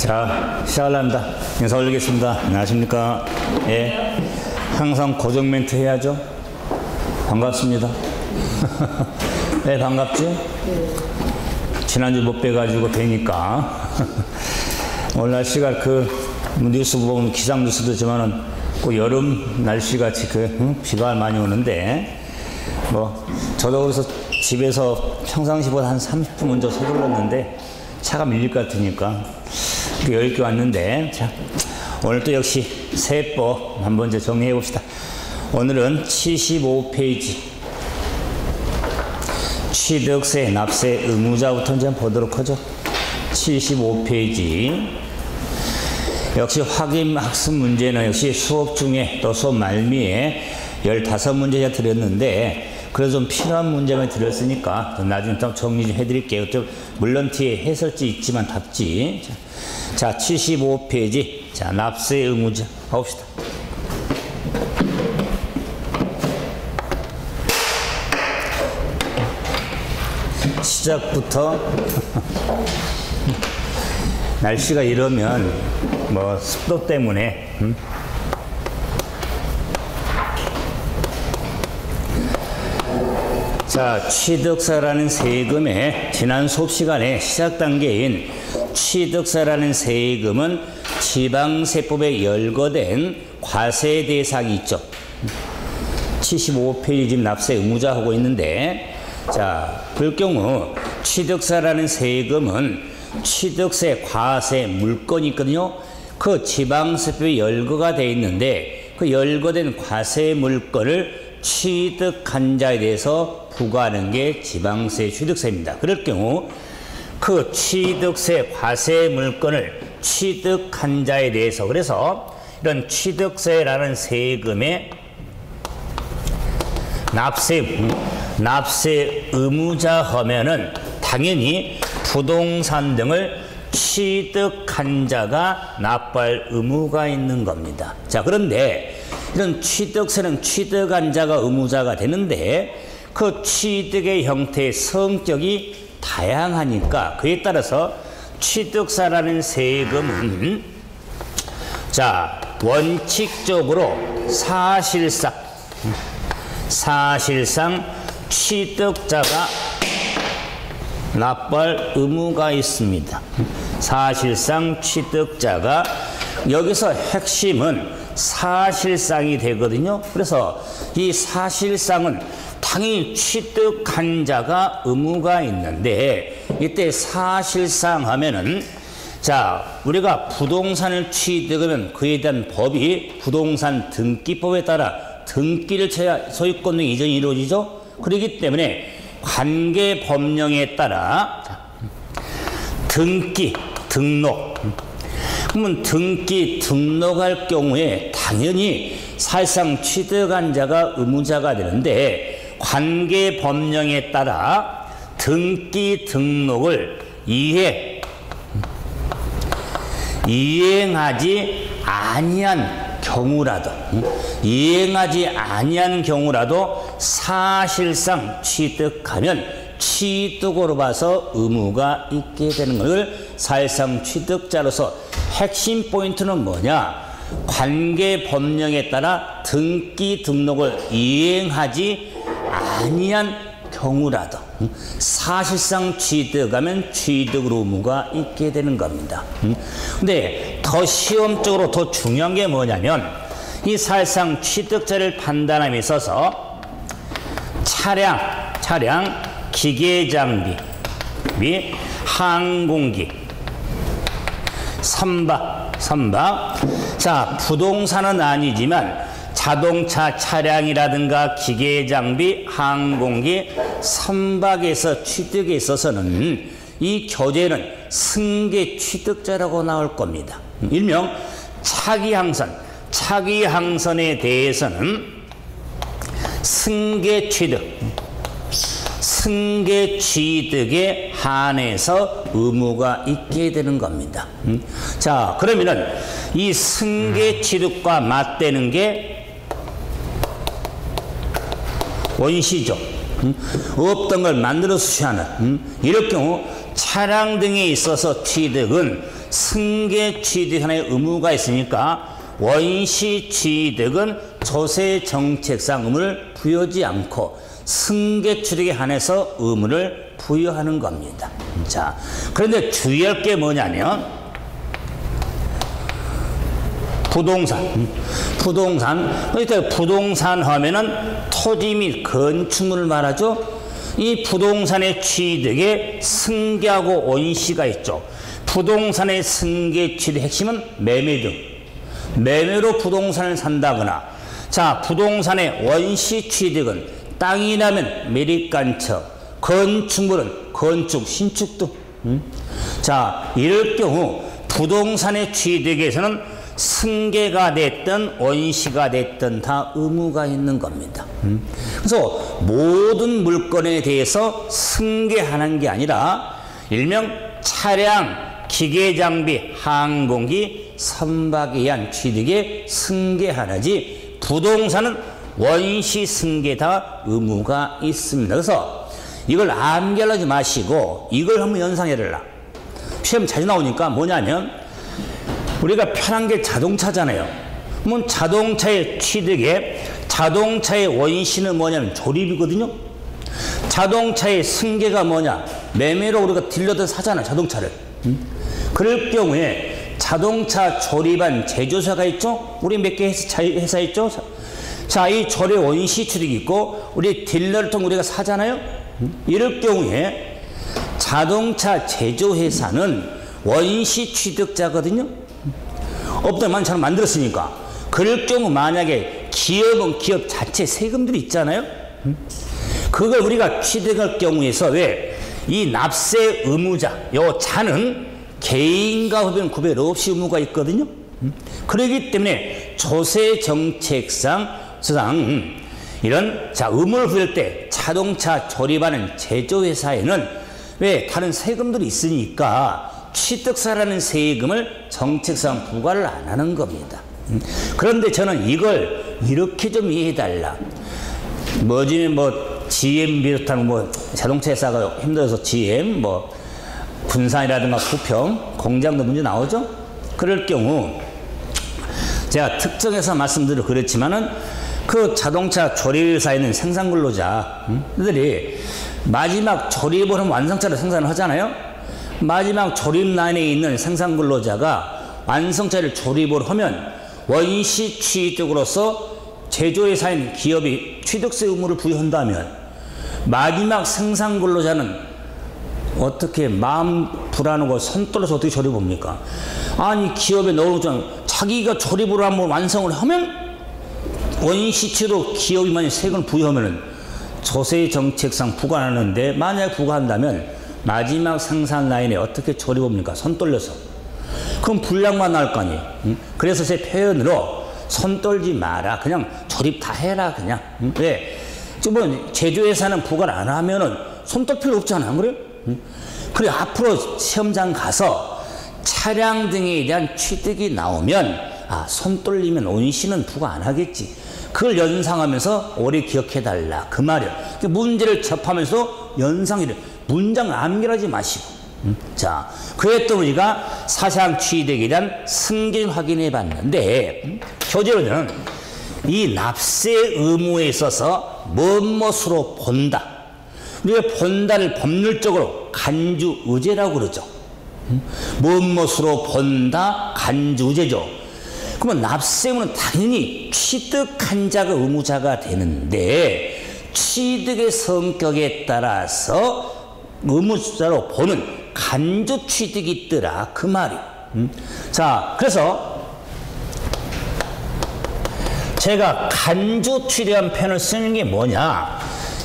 자, 시작을 합니다. 인사 올리겠습니다. 안녕하십니까? 예. 항상 고정 멘트 해야죠. 반갑습니다. 네, 반갑지? 지난주 못 뵈가지고 뵈니까. 오늘 날씨가 뉴스 보면 기상 뉴스도 있지만은 꼭 여름 날씨 같이 비가 많이 오는데, 저도 그래서 집에서 평상시보다 한 30분 먼저 서둘렀는데 차가 밀릴 것 같으니까 여유있게 왔는데, 자, 오늘 또 역시 세법 한번 이제 정리해 봅시다. 오늘은 75페이지 취득세, 납세, 의무자부터 이제 보도록 하죠. 75페이지 역시 확인 학습 문제는 역시 수업 중에 또 수업 말미에 15문제가 드렸는데, 그래서 좀 필요한 문제만 드렸으니까 나중에 좀 정리 좀 해드릴게요. 좀 물론 뒤에 해설지 있지만 답지. 자, 75페이지. 자, 납세 의무자 가봅시다. 시작부터 날씨가 이러면 습도 때문에 자, 취득세라는 세금의 지난 수업 시간에 시작 단계인 취득세라는 세금은 지방세법에 열거된 과세 대상이 있죠. 75페이지 지금 납세 의무자 하고 있는데, 자, 그럴 경우 취득세라는 세금은 취득세, 과세, 물건이 있거든요. 그 지방세법에 열거가 되어 있는데, 그 열거된 과세 물건을 취득한 자에 대해서 부과하는 게 지방세 취득세입니다. 그럴 경우 그 취득세, 과세 물건을 취득한 자에 대해서, 그래서 이런 취득세라는 세금의 납세 의무자 하면은 당연히 부동산 등을 취득한 자가 납부할 의무가 있는 겁니다. 자, 그런데 이런 취득세는 취득한 자가 의무자가 되는데, 그 취득의 형태의 성격이 다양하니까 그에 따라서 취득세라는 세금은, 자, 원칙적으로 사실상 취득자가 납부할 의무가 있습니다. 사실상 취득자가, 여기서 핵심은 사실상이 되거든요. 그래서 이 사실상은 당연히 취득한 자가 의무가 있는데, 이때 사실상 하면은, 자, 우리가 부동산을 취득하면 그에 대한 법이 부동산 등기법에 따라 등기를 쳐야 소유권 등 이전이 이루어지죠. 그렇기 때문에 관계 법령에 따라 등록. 그러면 등록할 경우에 당연히 사실상 취득한 자가 의무자가 되는데, 관계 법령에 따라 등록을 이행하지 아니한 경우라도 사실상 취득하면 취득으로 봐서 의무가 있게 되는 것을 사실상 취득자로서 핵심 포인트는 뭐냐? 관계 법령에 따라 등록을 이행하지 아니한 경우라도 사실상 취득하면 취득으로 의무가 있게 되는 겁니다. 근데 더 시험적으로 더 중요한 게 뭐냐면, 이 사실상 취득자를 판단함에 있어서 차량, 기계장비 및 항공기, 선박. 자, 부동산은 아니지만 자동차, 차량이라든가 기계장비, 항공기, 선박에서 취득에 있어서는 이 교재는 승계 취득자라고 나올 겁니다. 일명 차기항선에 대해서는 승계 취득에 한해서 의무가 있게 되는 겁니다. 자, 그러면은 이 승계 취득과 맞대는 게 원시죠. 없던 걸 만들어 수취하는, 이럴 경우 차량 등에 있어서 취득은 승계 취득하는 의무가 있으니까 원시 취득은 조세 정책상 의무를 부여하지 않고 승계 취득에 한해서 의무를 부여하는 겁니다. 자, 그런데 주의할 게 뭐냐면 부동산 하면은 토지 및 건축물을 말하죠. 이 부동산의 취득에 승계하고 원시가 있죠. 부동산의 승계 취득 핵심은 매매 등 매매로 부동산을 산다거나, 자, 부동산의 원시 취득은 땅이라면 매립간척, 건축물은 건축, 신축 등. 자, 이럴 경우 부동산의 취득에서는 승계가 됐든 원시가 됐든 다 의무가 있는 겁니다. 그래서 모든 물건에 대해서 승계하는 게 아니라 일명 차량, 기계장비, 항공기, 선박에 의한 취득에 승계하나지 부동산은 원시 승계 다 의무가 있습니다. 그래서 이걸 암기하지 마시고 이걸 한번 연상해달라. 시험 자주 나오니까 뭐냐면 우리가 편한 게 자동차잖아요. 그러면 자동차의 취득에 자동차의 원시는 뭐냐면 조립이거든요. 자동차의 승계가 뭐냐? 매매로 우리가 딜러들 사잖아, 자동차를. 그럴 경우에 자동차 조립한 제조사가 있죠? 우리 몇 개 회사 있죠? 자, 이 조립 원시 취득이 있고 우리 딜러를 통해 우리가 사잖아요? 이럴 경우에 자동차 제조회사는 원시 취득자거든요. 없던 많잖아, 만들었으니까. 그럴 경우 만약에 기업은 기업 자체 세금들이 있잖아요. 그걸 우리가 취득할 경우에서 왜 이 납세 의무자, 요 자는 개인과 흡연 구별 없이 의무가 있거든요. 그렇기 때문에 조세 정책상 이런 자 의무를 부여할 때 자동차 조립하는 제조회사에는 왜 다른 세금들이 있으니까 취득세라는 세금을 정책상 부과를 안 하는 겁니다. 그런데 저는 이걸 이렇게 좀 이해해달라. 뭐 GM 비롯한 뭐 자동차 회사가 힘들어서 GM, 뭐 군산이라든가 부평, 공장도 문제 나오죠? 그럴 경우 제가 특정해서 말씀드려 그랬지만은 그 자동차 조립회사에 있는 생산근로자들이 마지막 조립을 하면 완성차를 생산을 하잖아요? 마지막 조립 라인에 있는 생산근로자가 완성차를 조립을 하면 원시 취득으로서 제조회사인 기업이 취득세 의무를 부여한다면 마지막 생산근로자는 어떻게 마음 불안하고 손 떨어서 어떻게 조립합니까? 아니 기업에 넣어놓잖아. 자기가 조립을 한번 완성을 하면 원시치로 기업이 만약 세금을 부여하면은 조세 정책상 부과하는데 만약 부과한다면 마지막 생산 라인에 어떻게 조립합니까? 손 떨려서. 그럼 불량만 나올 거 아니에요. 그래서 제 표현으로 손 떨지 마라. 그냥 조립 다 해라. 그냥. 왜? 뭐 제조회사는 부과를 안 하면은 손 떨 필요 없잖아. 안 그래요? 그래 앞으로 시험장 가서 차량 등에 대한 취득이 나오면 손 떨리면 원시는 부과 안 하겠지. 그걸 연상하면서 오래 기억해달라. 그 말이야. 문제를 접하면서 연상이래. 문장을 암기하지 마시고. 자, 그에 또 우리가 사상 취득에 대한 승계를 확인해 봤는데 교재로는 이 납세 의무에 있어서 무엇으로 본다. 우리가 본다를 법률적으로 간주의제라고 그러죠. 무엇으로 본다, 간주의제죠. 그러면 납세 의무는 당연히 취득한 자가 의무자가 되는데 취득의 성격에 따라서 의무자로 보는 간주 취득이 있더라. 그 말이에요. 자, 그래서 제가 간주 취득한 표현을 쓰는 게 뭐냐.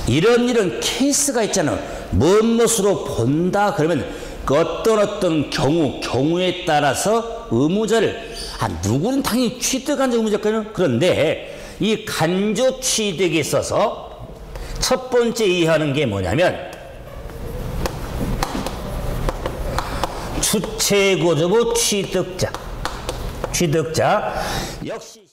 이런 케이스가 있잖아요. 무엇으로 본다 그러면 그 어떤 경우에 따라서 의무자를 누구는 당연히 취득한 자 의무자거든요. 그런데 이 간주 취득에 있어서 첫 번째 이해하는 게 뭐냐면 주체구조부 취득자 역시